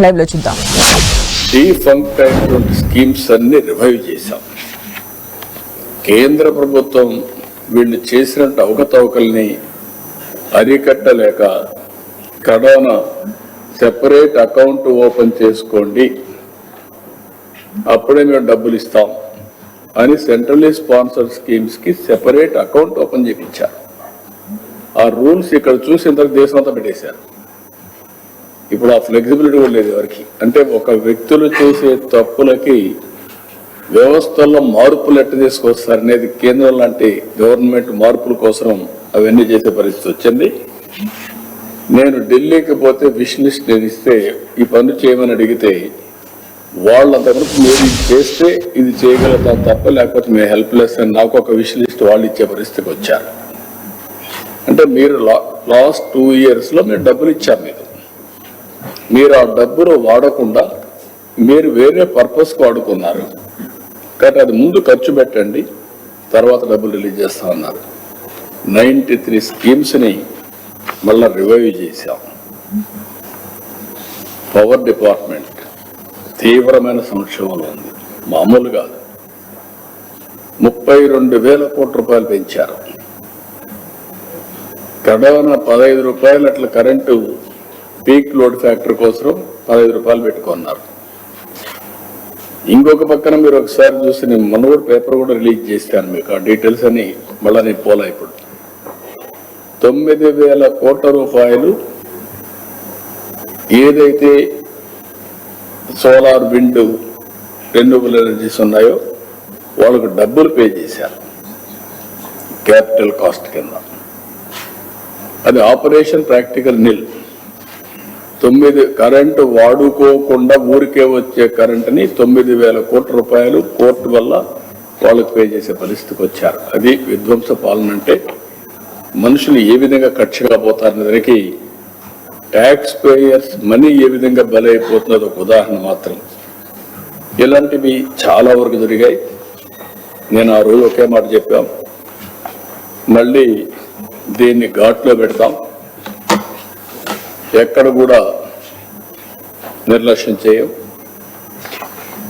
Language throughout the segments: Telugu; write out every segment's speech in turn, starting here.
లైవ్ లో చూద్దాం. డీఫంక్ట్ అయినటువంటి స్కీమ్స్ అన్ని రివైవ్ చేశాం. కేంద్ర ప్రభుత్వం వీళ్ళు చేసినట్టు అవకతవకల్ని అరికట్టలేక కరోనా సెపరేట్ అకౌంట్ ఓపెన్ చేసుకోండి అప్పుడే మేము డబ్బులు ఇస్తాం అని సెంట్రల్లీ స్పాన్సర్డ్ స్కీమ్స్ కి సెపరేట్ అకౌంట్ ఓపెన్ చేయించారు. ఆ రూల్స్ ఇక్కడ చూసిన తర్వాత దేశం అంతా పెట్టేశారు. ఇప్పుడు ఆ ఫ్లెక్సిబిలిటీ కూడా లేదు ఎవరికి. అంటే ఒక వ్యక్తులు చేసే తప్పులకి వ్యవస్థల్లో మార్పులు ఎట్ట తీసుకొస్తారు అనేది కేంద్రం లాంటి గవర్నమెంట్ మార్పుల కోసం అవన్నీ చేసే పరిస్థితి వచ్చింది. నేను ఢిల్లీకి పోతే విష్ లిస్ట్ నేను ఇస్తే ఈ పనులు చేయమని అడిగితే వాళ్ళంతవరకు మీరు ఇది చేస్తే ఇది చేయగలుగుతాం తప్ప లేకపోతే మేము హెల్ప్లెస్ అని నాకు ఒక విష్ లిస్ట్ వాళ్ళు ఇచ్చే పరిస్థితికి వచ్చారు. అంటే మీరు లాస్ట్ 2 years లో మీరు డబ్బులు ఇచ్చారు. మీరు ఆ డబ్బును వాడకుండా మీరు వేరే పర్పస్కి వాడుకున్నారు కాబట్టి అది ముందు ఖర్చు పెట్టండి తర్వాత డబ్బులు రిలీజ్ చేస్తా ఉన్నారు. 93 స్కీమ్స్ని మళ్ళీ రివైవ్ చేశాం. పవర్ డిపార్ట్మెంట్ తీవ్రమైన సంక్షోభంలో ఉంది, మామూలు కాదు. 32,000 కోట్ల రూపాయలు పెంచారు. కరోనా 15 రూపాయలు అట్లా కరెంటు పీక్ లోడ్ ఫ్యాక్టర్ కోసం 15 రూపాయలు పెట్టుకున్నారు. ఇంకొక పక్కన మీరు ఒకసారి చూసి నేను మొన్న కూడా పేపర్ కూడా రిలీజ్ చేస్తాను మీకు ఆ డీటెయిల్స్ అని మళ్ళీ నేను పోలా. ఇప్పుడు 9,000 కోట్ల రూపాయలు ఏదైతే సోలార్ విండ్ రెన్యూబుల్ ఎనర్జీస్ ఉన్నాయో వాళ్ళకు డబ్బులు పే చేశారు క్యాపిటల్ కాస్ట్ కింద. అది ఆపరేషన్ ప్రాక్టికల్ నిల్. 9 కరెంటు వాడుకోకుండా ఊరికే వచ్చే కరెంటుని 9,000 కోట్ల రూపాయలు కోర్టు వల్ల వాళ్ళకు పే చేసే పరిస్థితికి వచ్చారు. అది విధ్వంస పాలన. అంటే మనుషులు ఏ విధంగా ఖర్చుగా పోతారనే దానికి ట్యాక్స్ పేయర్స్ మనీ ఏ విధంగా బలైపోతున్నది ఒక ఉదాహరణ మాత్రం. ఇలాంటివి చాలా వరకు జరిగాయి. నేను ఆ రోజు ఒకే మాట చెప్పాం, మళ్ళీ దీన్ని ఘాట్లో పెడతాం, ఎక్కడ కూడా నిర్లక్ష్యం చేయం.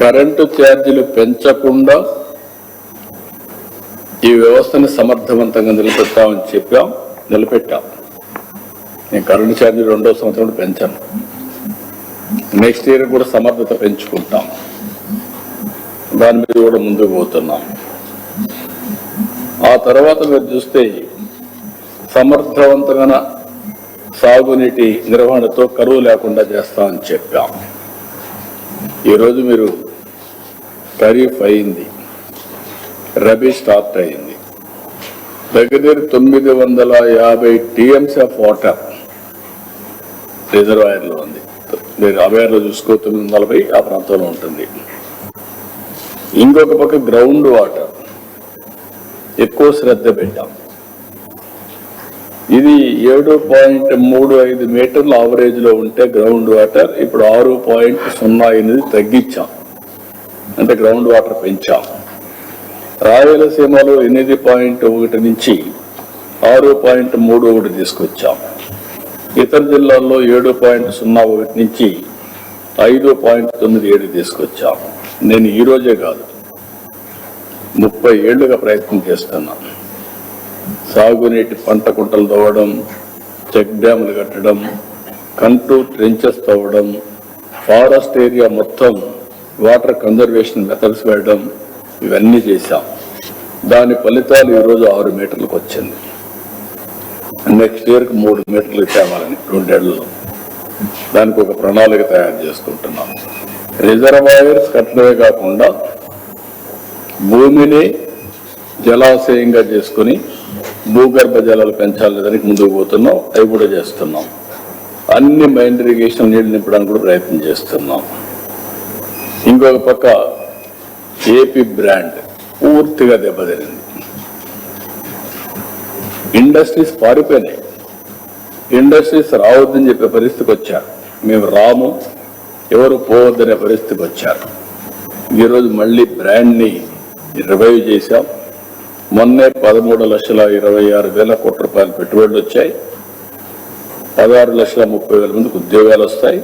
కరెంటు ఛార్జీలు పెంచకుండా ఈ వ్యవస్థని సమర్థవంతంగా నిలబెడతామని చెప్పాం, నిలబెట్టాం. నేను కరెంటు ఛార్జీలు 2వ సంవత్సరం పెంచాను. నెక్స్ట్ ఇయర్ కూడా సమర్థత పెంచుకుంటాం. దాని మీద కూడా ముందుకు పోతున్నాం. ఆ తర్వాత మీరు చూస్తే సమర్థవంతమైన సాగునీటి నిర్వహణతో కరువు లేకుండా చేస్తామని చెప్పాం. ఈరోజు మీరు ఖరీఫ్ అయింది, రబీ స్టార్ట్ అయింది. దగ్గర 950 TMC ఆఫ్ వాటర్ రిజర్వాయర్లో ఉంది. మీరు అవేర్లో చూసుకో 940 ఆ ప్రాంతంలో ఉంటుంది. ఇంకొక పక్క గ్రౌండ్ వాటర్ ఎక్కువ శ్రద్ధ పెట్టాం. ఇది 7.35 మీటర్ల ఆవరేజ్ లో ఉంటే గ్రౌండ్ వాటర్ ఇప్పుడు 6.08 తగ్గించాం. అంటే గ్రౌండ్ వాటర్ పెంచాం. రాయలసీమలో 8.1 నుంచి 6.31 తీసుకొచ్చాం. ఇతర జిల్లాల్లో 7.01 నుంచి 5.97 తీసుకొచ్చాం. నేను ఈ రోజే కాదు 30 ఏళ్లుగా ప్రయత్నం చేస్తున్నాను. సాగునీటి పంట కుంటలు తవ్వడం, చెక్ డ్యాములు కట్టడం, కంటూర్ ట్రెంచెస్ తవ్వడం, ఫారెస్ట్ ఏరియా మొత్తం వాటర్ కన్జర్వేషన్ మెథడ్స్ వేయడం, ఇవన్నీ చేశాం. దాని ఫలితాలు ఈరోజు 6 మీటర్లకు వచ్చింది. నెక్స్ట్ ఇయర్కి 3 మీటర్లు తేవాలని 2 ఏళ్లలో దానికి ఒక ప్రణాళిక తయారు చేసుకుంటున్నాం. రిజర్వాయర్స్ కట్టడమే కాకుండా భూమిని జలాశయంగా చేసుకుని భూగర్భ జలాలు పెంచాలి దానికి ముందుకు పోతున్నాం. అవి కూడా చేస్తున్నాం. అన్ని మైండ్ ఇరిగేషన్ నీళ్లు నింపడానికి కూడా ప్రయత్నం చేస్తున్నాం. ఇంకొక పక్క ఏపీ బ్రాండ్ పూర్తిగా దెబ్బతినింది. ఇండస్ట్రీస్ పారిపోయినాయి. ఇండస్ట్రీస్ రావద్దని చెప్పే పరిస్థితికి వచ్చారు. మేము రాము, ఎవరు పోవద్దనే పరిస్థితికి వచ్చారు. ఈరోజు మళ్ళీ బ్రాండ్ని రివైవ్ చేశాం. మొన్నే 13,26,000 కోట్ల రూపాయలు పెట్టుబడులు వచ్చాయి. 16,30,000 మందికి ఉద్యోగాలు వస్తాయి.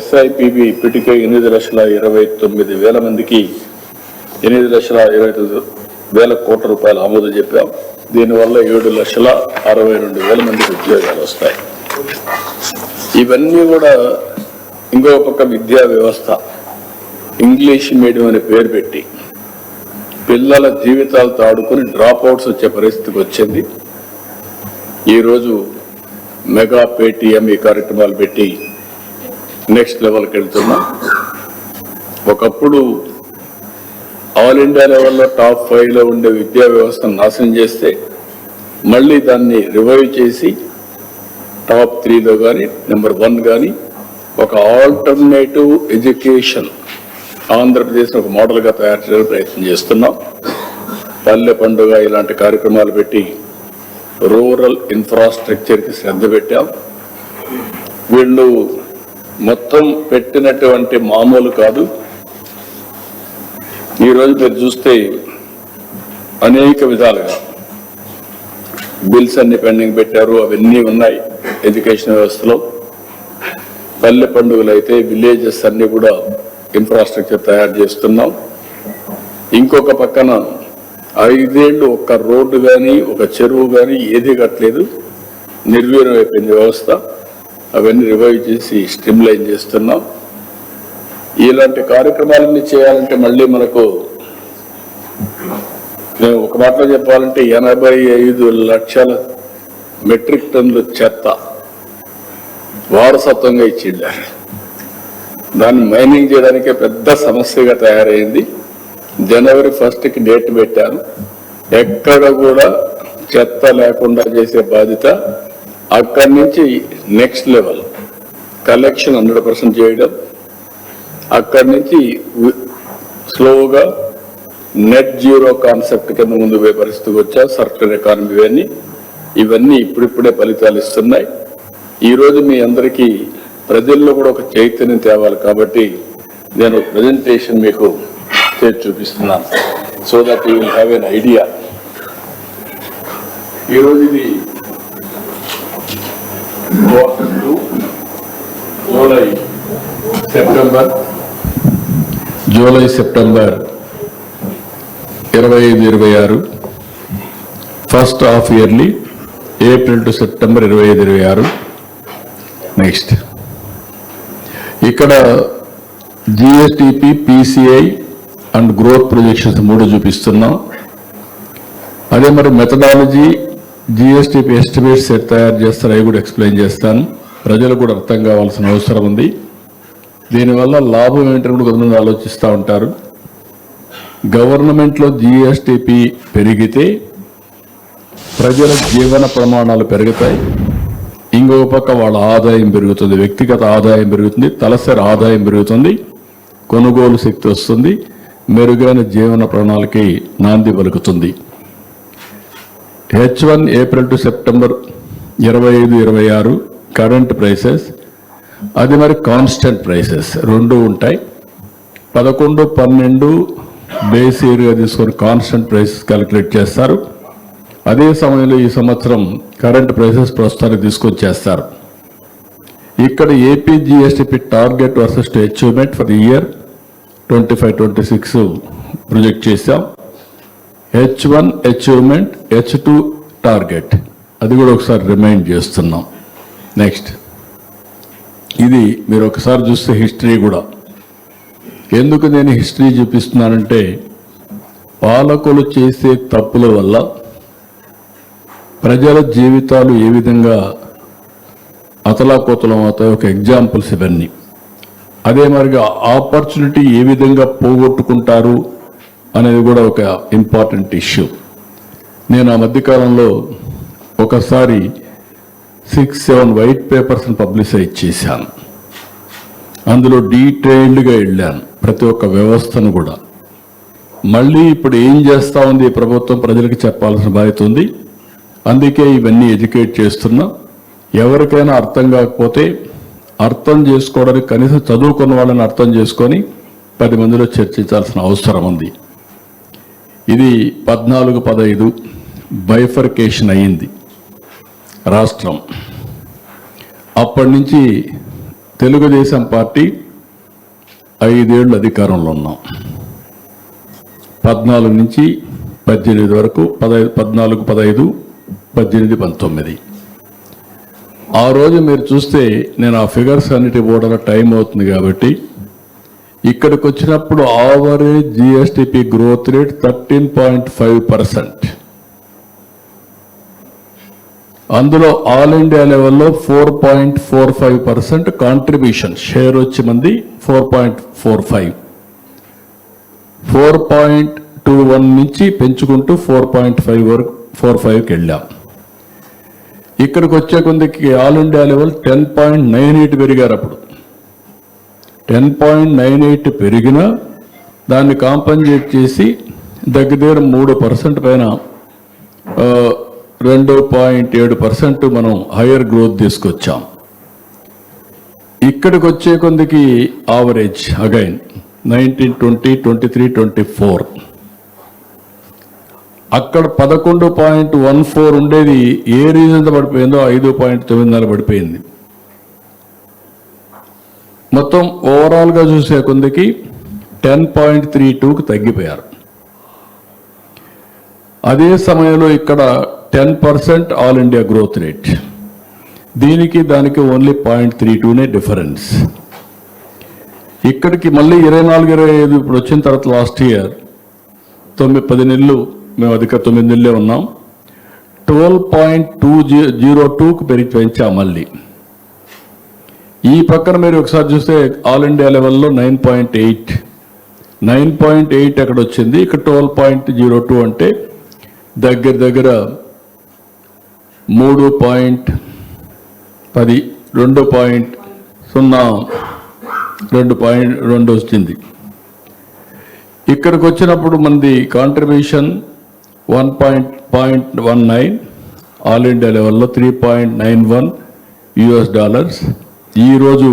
SIPB ఇప్పటికే 8,29,000 మందికి 8,29,000 కోట్ల రూపాయలు ఆమోదం చెప్పాం. దీనివల్ల 7,62,000 మందికి ఉద్యోగాలు వస్తాయి. ఇవన్నీ కూడా ఇంకో పక్క విద్యా వ్యవస్థ ఇంగ్లీష్ మీడియం అనే పేరు పెట్టి పిల్లల జీవితాలతో ఆడుకుని డ్రాప్ అవుట్స్ వచ్చే పరిస్థితికి వచ్చింది. ఈరోజు మెగా పేటీఎం ఈ కార్యక్రమాలు పెట్టి నెక్స్ట్ లెవెల్కి వెళ్తున్నాం. ఒకప్పుడు ఆల్ ఇండియా లెవెల్లో టాప్ 5లో ఉండే విద్యా వ్యవస్థను నాశనం చేస్తే మళ్ళీ దాన్ని రివైవ్ చేసి టాప్ 3లో కానీ నెంబర్ 1 కానీ ఒక ఆల్టర్నేటివ్ ఎడ్యుకేషన్ ఆంధ్రప్రదేశ్ ఒక మోడల్గా తయారు చేయడానికి ప్రయత్నం చేస్తున్నాం. పల్లె పండుగ ఇలాంటి కార్యక్రమాలు పెట్టి రూరల్ ఇన్ఫ్రాస్ట్రక్చర్కి శ్రద్ధ పెట్టాం. వీళ్ళు మొత్తం పెట్టినటువంటి మామూలు కాదు. ఈరోజు మీరు చూస్తే అనేక విధాలుగా బిల్స్ అన్ని పెండింగ్ పెట్టారు. అవన్నీ ఉన్నాయి ఎడ్యుకేషన్ వ్యవస్థలో. పల్లె పండుగలు అయితే విలేజెస్ అన్ని కూడా ఇన్ఫ్రాస్ట్రక్చర్ తయారు చేస్తున్నాం. ఇంకొక పక్కన 5 ఏళ్ళు ఒక్క రోడ్డు కానీ ఒక చెరువు కానీ ఏది కట్టలేదు, నిర్వీర్యం అయిపోయింది వ్యవస్థ. అవన్నీ రివైవ్ చేసి స్ట్రీమ్లైన్ చేస్తున్నాం. ఇలాంటి కార్యక్రమాలన్నీ చేయాలంటే మళ్ళీ మనకు నేను ఒక మాటలో చెప్పాలంటే 85 లక్షల మెట్రిక్ టన్నుల చెత్త వారసత్వంగా ఇచ్చిండారు. దాన్ని మైనింగ్ చేయడానికే పెద్ద సమస్యగా తయారైంది. జనవరి 1కి డేట్ పెట్టాను. ఎక్కడ కూడా చెత్త లేకుండా చేసే బాధ్యత. అక్కడి నుంచి నెక్స్ట్ లెవెల్ కలెక్షన్ 100% చేయడం, అక్కడి నుంచి స్లోగా నెట్ జీరో కాన్సెప్ట్ కింద ముందు పోయే పరిస్థితికి వచ్చా. సర్క్యులర్ ఎకానమీ ఇవన్నీ ఇప్పుడిప్పుడే ఫలితాలు ఇస్తున్నాయి. ఈరోజు మీ అందరికీ ప్రజల్లో కూడా ఒక చైతన్యం తేవాలి కాబట్టి నేను ప్రజెంటేషన్ మీకు చేసి చూపిస్తున్నాను. So that you will have an idea. ఈరోజు ఇది July September 25-26, first half yearly April to September 25-26. Next ఇక్కడ GSDP, PCI and growth projections 3 చూపిస్తున్నాం. అదే మరి మెథడాలజీ GSDP ఎస్టిమేట్స్ తయారు చేస్తారు, అవి కూడా ఎక్స్ప్లెయిన్ చేస్తాను. ప్రజలు కూడా అర్థం కావాల్సిన అవసరం ఉంది. దీనివల్ల లాభం ఏంటని కూడా కొంతమంది ఆలోచిస్తూ ఉంటారు. గవర్నమెంట్లో GSDP పెరిగితే ప్రజల జీవన ప్రమాణాలు పెరుగుతాయి. ఇంకో పక్క వాళ్ళ ఆదాయం పెరుగుతుంది, వ్యక్తిగత ఆదాయం పెరుగుతుంది, తలసరి ఆదాయం పెరుగుతుంది, కొనుగోలు శక్తి వస్తుంది, మెరుగైన జీవన ప్రణాళికకి నాంది పలుకుతుంది. H1 April to September 25-26 current prices, అది మరి కాన్స్టెంట్ ప్రైసెస్ 2 ఉంటాయి. 11, 12 బేస్ ఇయర్గా తీసుకొని కాన్స్టెంట్ ప్రైసెస్ క్యాలిక్యులేట్ చేస్తారు. అదే సమయంలో ఈ సంవత్సరం కరెంట్ ప్రైసెస్ ప్రస్తుతానికి తీసుకొచ్చేస్తారు. ఇక్కడ AP GSDP target versus achievement for the year 25-26 project చేశాం. H1 అచీవ్మెంట్, H2 టార్గెట్, అది కూడా ఒకసారి రిమైండ్ చేస్తున్నాం. నెక్స్ట్ ఇది మీరు ఒకసారి చూస్తే హిస్టరీ కూడా. ఎందుకు నేను హిస్టరీ చూపిస్తున్నానంటే పాలకులు చేసే తప్పుల వల్ల ప్రజల జీవితాలు ఏ విధంగా అతలాకుతలం అవుతాయి, ఒక ఎగ్జాంపుల్స్ ఇవన్నీ. అదే మరిగా ఆపర్చునిటీ ఏ విధంగా పోగొట్టుకుంటారు అనేది కూడా ఒక ఇంపార్టెంట్ ఇష్యూ. నేను ఆ మధ్యకాలంలో ఒకసారి 6-7 వైట్ పేపర్స్ని పబ్లిసైజ్ చేశాను. అందులో డీటెయిల్డ్గా వెళ్ళాను ప్రతి ఒక్క వ్యవస్థను కూడా. మళ్ళీ ఇప్పుడు ఏం చేస్తూ ఉంది ఈ ప్రభుత్వం ప్రజలకు చెప్పాల్సిన బాధ్యత ఉంది. అందుకే ఇవన్నీ ఎడ్యుకేట్ చేస్తున్నా. ఎవరికైనా అర్థం కాకపోతే అర్థం చేసుకోవడానికి కనీసం చదువుకున్న వాళ్ళని అర్థం చేసుకొని 10 మందిలో చర్చించాల్సిన అవసరం ఉంది. ఇది 14-15 బైఫర్కేషన్ అయ్యింది రాష్ట్రం. అప్పటి నుంచి తెలుగుదేశం పార్టీ 5 ఏళ్ళు అధికారంలో ఉన్నాం. 14 నుంచి 18 వరకు 14, 15, 18, 19. ఆ రోజు మీరు చూస్తే నేను ఆ ఫిగర్స్ అన్నిటి పోవడం టైం అవుతుంది కాబట్టి ఇక్కడికి వచ్చినప్పుడు ఆవరేజ్ జిఎస్టిపి గ్రోత్ రేట్ 13.5%. అందులో ఆల్ ఇండియా లెవెల్లో 4.45% కాంట్రిబ్యూషన్ షేర్ వచ్చి మంది 4.45, 4.21 నుంచి పెంచుకుంటూ 4.5 వరకు 4.5కి వెళ్ళాం. ఇక్కడికి వచ్చే కొందికి ఆల్ ఇండియా లెవెల్ 10.98 పెరిగారు. అప్పుడు 10.98 పెరిగినా దాన్ని కాంపన్సేట్ చేసి దగ్గర 3% పైన 2.7% మనం హయ్యర్ గ్రోత్ తీసుకొచ్చాం. ఇక్కడికి వచ్చే కొందికి ఆవరేజ్ అగైన్ 19, 20, 23, 24 అక్కడ 11.14 ఉండేది ఏ రీజన్తో పడిపోయిందో 5.9 పడిపోయింది. మొత్తం ఓవరాల్గా చూసే కొందికి 10.32కి తగ్గిపోయారు. అదే సమయంలో ఇక్కడ 10% ఆల్ ఇండియా గ్రోత్ రేట్, దీనికి దానికి ఓన్లీ 0.32నే డిఫరెన్స్. ఇక్కడికి మళ్ళీ 24, 25 ఇప్పుడు వచ్చిన తర్వాత లాస్ట్ ఇయర్ 9-10 నెలలు మేము అధిక 9 నెలలే ఉన్నాం. 12.202కు పెంచాం మళ్ళీ. ఈ పక్కన మీరు ఒకసారి చూస్తే ఆల్ ఇండియా లెవెల్లో 9.8 ఎక్కడ వచ్చింది, ఇక్కడ 12.02 అంటే దగ్గర 3.10, 2.02 వచ్చింది. ఇక్కడికి వచ్చినప్పుడు మంది కాంట్రిబ్యూషన్ 1.19, ఆల్ ఇండియా లెవెల్లో 3.91 US$. ఈరోజు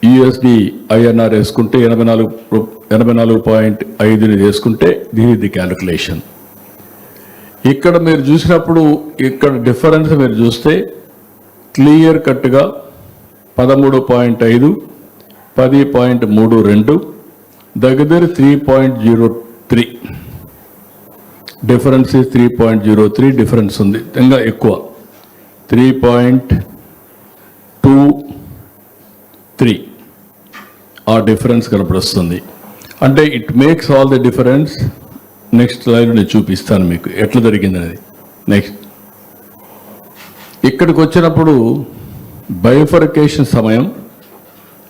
యుఎస్డి ఐఎన్ఆర్ వేసుకుంటే 84.5ని వేసుకుంటే దీని క్యాలిక్యులేషన్. ఇక్కడ మీరు చూసినప్పుడు ఇక్కడ డిఫరెన్స్ మీరు చూస్తే క్లియర్ కట్గా 13.5, 10.32 దగ్గర 3.03 డిఫరెన్స్. 3.03 డిఫరెన్స్ ఉంది, ఇంకా ఎక్కువ 3.23 ఆ డిఫరెన్స్ కనపడుస్తుంది. అంటే it makes all the difference. Next slide నేను చూపిస్తాను మీకు ఎట్లా జరిగింది అనేది. నెక్స్ట్ ఇక్కడికి వచ్చినప్పుడు బైఫర్కేషన్ సమయం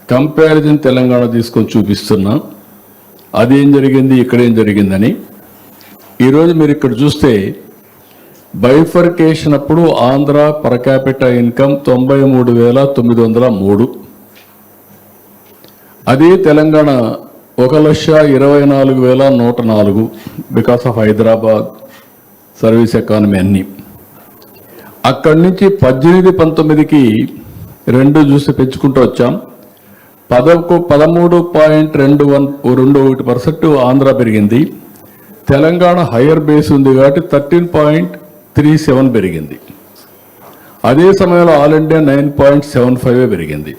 కంపారిజన్ తెలంగాణ తీసుకొని చూపిస్తున్నా, అదేం జరిగింది ఇక్కడేం జరిగిందని. ఈరోజు మీరు ఇక్కడ చూస్తే బైఫర్కేషన్ అప్పుడు ఆంధ్ర పర్ క్యాపిటా ఇన్కమ్ 93,903, అదే Telangana 1,24,104 because of Hyderabad service economy అన్ని. అక్కడి నుంచి 18-19కి 2 చూసి పెంచుకుంటూ వచ్చాం. 13.21% ఆంధ్ర పెరిగింది. తెలంగాణ హయ్యర్ బేస్ ఉంది కాబట్టి 13.37 పెరిగింది. అదే సమయంలో ఆల్ ఇండియా 9.75 పెరిగింది.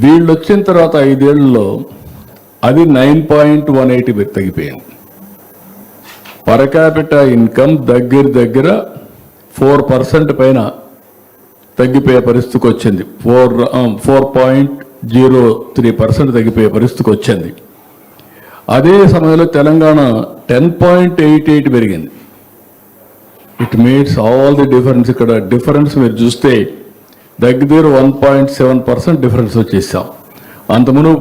వీళ్ళు వచ్చిన తర్వాత 5 ఏళ్లలో అది 9.18 తగ్గిపోయింది. పర్ క్యాపిటా ఇన్కమ్ దగ్గర 4% పైన తగ్గిపోయే పరిస్థితికి వచ్చింది. 4.03% తగ్గిపోయే పరిస్థితికి వచ్చింది. అదే సమయంలో తెలంగాణ 10.88 పెరిగింది. It makes all the difference. ఇక్కడ డిఫరెన్స్ మీరు చూస్తే దగ్గర 1.7% డిఫరెన్స్ వచ్చేసాం. అంతమును